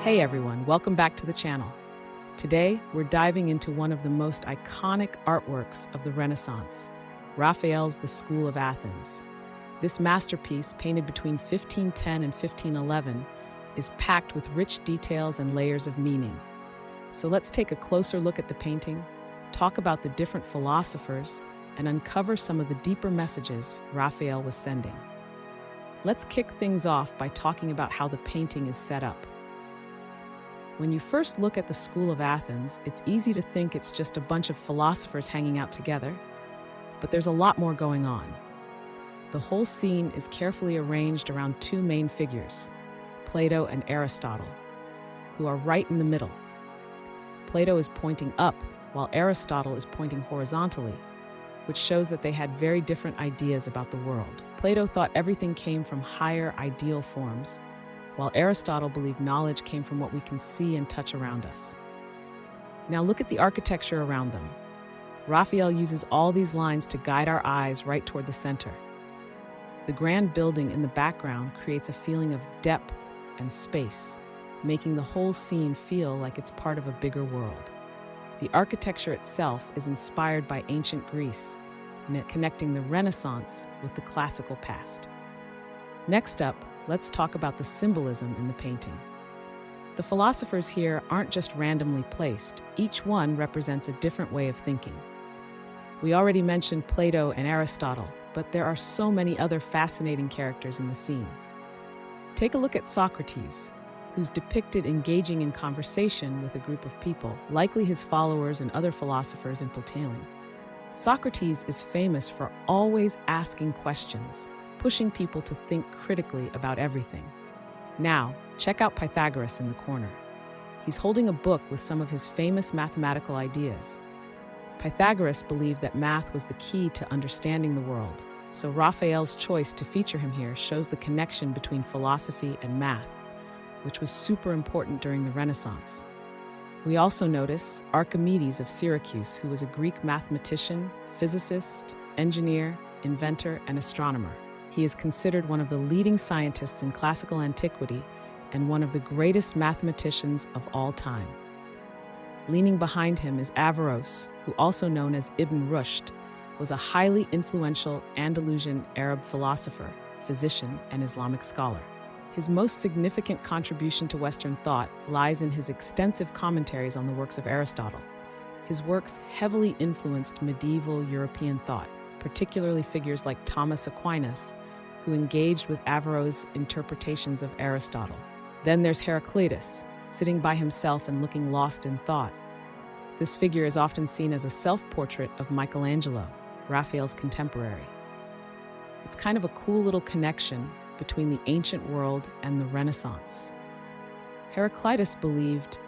Hey everyone, welcome back to the channel. Today, we're diving into one of the most iconic artworks of the Renaissance, Raphael's The School of Athens. This masterpiece, painted between 1510 and 1511, is packed with rich details and layers of meaning. So let's take a closer look at the painting, talk about the different philosophers, and uncover some of the deeper messages Raphael was sending. Let's kick things off by talking about how the painting is set up. When you first look at the School of Athens, it's easy to think it's just a bunch of philosophers hanging out together, but there's a lot more going on. The whole scene is carefully arranged around two main figures, Plato and Aristotle, who are right in the middle. Plato is pointing up, while Aristotle is pointing horizontally, which shows that they had very different ideas about the world. Plato thought everything came from higher ideal forms, while Aristotle believed knowledge came from what we can see and touch around us. Now look at the architecture around them. Raphael uses all these lines to guide our eyes right toward the center. The grand building in the background creates a feeling of depth and space, making the whole scene feel like it's part of a bigger world. The architecture itself is inspired by ancient Greece, connecting the Renaissance with the classical past. Next up, let's talk about the symbolism in the painting. The philosophers here aren't just randomly placed. Each one represents a different way of thinking. We already mentioned Plato and Aristotle, but there are so many other fascinating characters in the scene. Take a look at Socrates, who's depicted engaging in conversation with a group of people, likely his followers and other philosophers in Plato. Socrates is famous for always asking questions, pushing people to think critically about everything. Now, check out Pythagoras in the corner. He's holding a book with some of his famous mathematical ideas. Pythagoras believed that math was the key to understanding the world, so Raphael's choice to feature him here shows the connection between philosophy and math, which was super important during the Renaissance. We also notice Archimedes of Syracuse, who was a Greek mathematician, physicist, engineer, inventor, and astronomer. He is considered one of the leading scientists in classical antiquity and one of the greatest mathematicians of all time. Leaning behind him is Averroes, who, also known as Ibn Rushd, was a highly influential Andalusian Arab philosopher, physician, and Islamic scholar. His most significant contribution to Western thought lies in his extensive commentaries on the works of Aristotle. His works heavily influenced medieval European thought, particularly figures like Thomas Aquinas, who engaged with Averroes' interpretations of Aristotle. Then there's Heraclitus, sitting by himself and looking lost in thought. This figure is often seen as a self-portrait of Michelangelo, Raphael's contemporary. It's kind of a cool little connection between the ancient world and the Renaissance. Heraclitus believed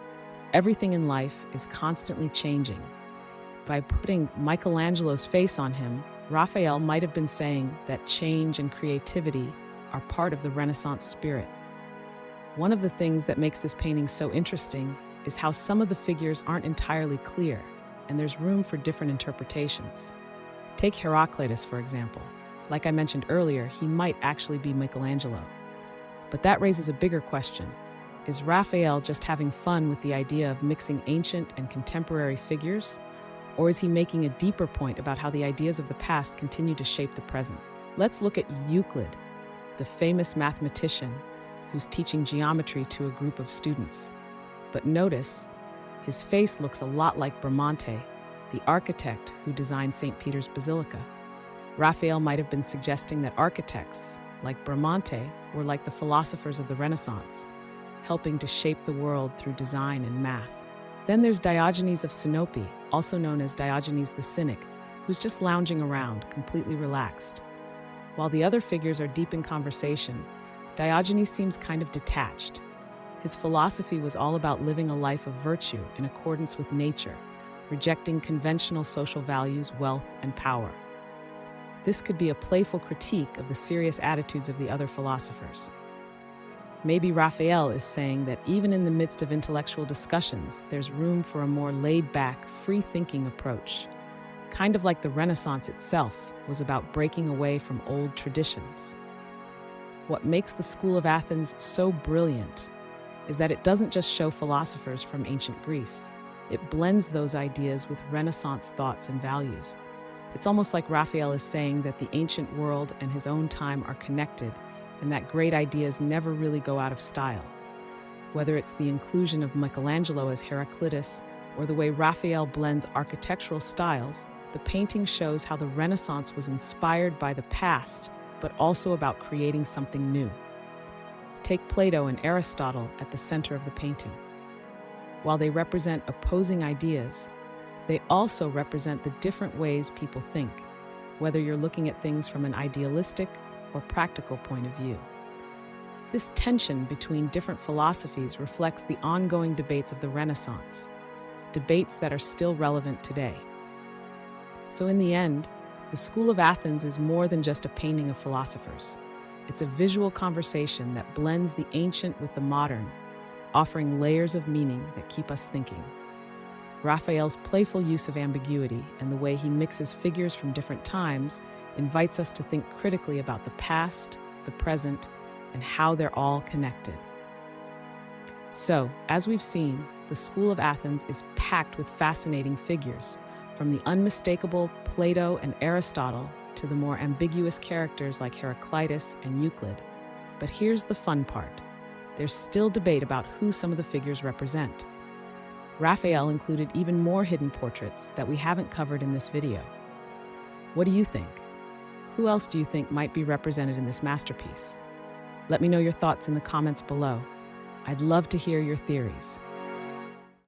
everything in life is constantly changing. By putting Michelangelo's face on him, Raphael might have been saying that change and creativity are part of the Renaissance spirit. One of the things that makes this painting so interesting is how some of the figures aren't entirely clear, and there's room for different interpretations. Take Heraclitus, for example. Like I mentioned earlier, he might actually be Michelangelo. But that raises a bigger question. Is Raphael just having fun with the idea of mixing ancient and contemporary figures? Or is he making a deeper point about how the ideas of the past continue to shape the present? Let's look at Euclid, the famous mathematician who's teaching geometry to a group of students. But notice, his face looks a lot like Bramante, the architect who designed St. Peter's Basilica. Raphael might have been suggesting that architects, like Bramante, were like the philosophers of the Renaissance, helping to shape the world through design and math. Then there's Diogenes of Sinope, also known as Diogenes the Cynic, who's just lounging around, completely relaxed. While the other figures are deep in conversation, Diogenes seems kind of detached. His philosophy was all about living a life of virtue in accordance with nature, rejecting conventional social values, wealth, and power. This could be a playful critique of the serious attitudes of the other philosophers. Maybe Raphael is saying that even in the midst of intellectual discussions, there's room for a more laid-back, free-thinking approach. Kind of like the Renaissance itself was about breaking away from old traditions. What makes the School of Athens so brilliant is that it doesn't just show philosophers from ancient Greece. It blends those ideas with Renaissance thoughts and values. It's almost like Raphael is saying that the ancient world and his own time are connected, and that great ideas never really go out of style. Whether it's the inclusion of Michelangelo as Heraclitus or the way Raphael blends architectural styles, the painting shows how the Renaissance was inspired by the past, but also about creating something new. Take Plato and Aristotle at the center of the painting. While they represent opposing ideas, they also represent the different ways people think, whether you're looking at things from an idealistic or practical point of view. This tension between different philosophies reflects the ongoing debates of the Renaissance, debates that are still relevant today. So in the end, the School of Athens is more than just a painting of philosophers. It's a visual conversation that blends the ancient with the modern, offering layers of meaning that keep us thinking. Raphael's playful use of ambiguity and the way he mixes figures from different times invites us to think critically about the past, the present, and how they're all connected. So, as we've seen, the School of Athens is packed with fascinating figures, from the unmistakable Plato and Aristotle to the more ambiguous characters like Heraclitus and Euclid. But here's the fun part. There's still debate about who some of the figures represent. Raphael included even more hidden portraits that we haven't covered in this video. What do you think? Who else do you think might be represented in this masterpiece? Let me know your thoughts in the comments below. I'd love to hear your theories.